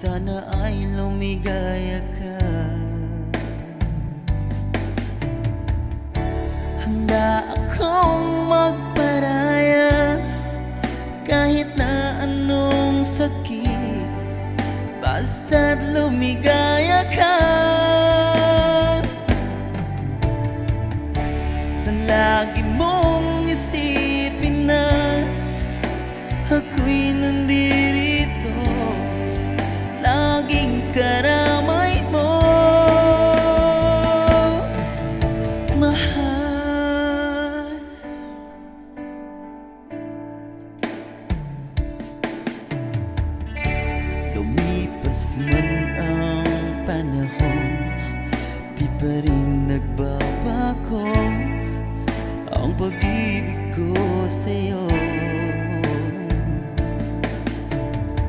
sana ay lumigaya ka. Handa akong magparaya kahit na anong sakit, basta't lumigaya ka. Lagi mong isipin na ako'y nandirito, laging karamay mo, mahal. Lumipas man ang panahon, di pa rin nagbabago ang pag-ibig ko sa'yo.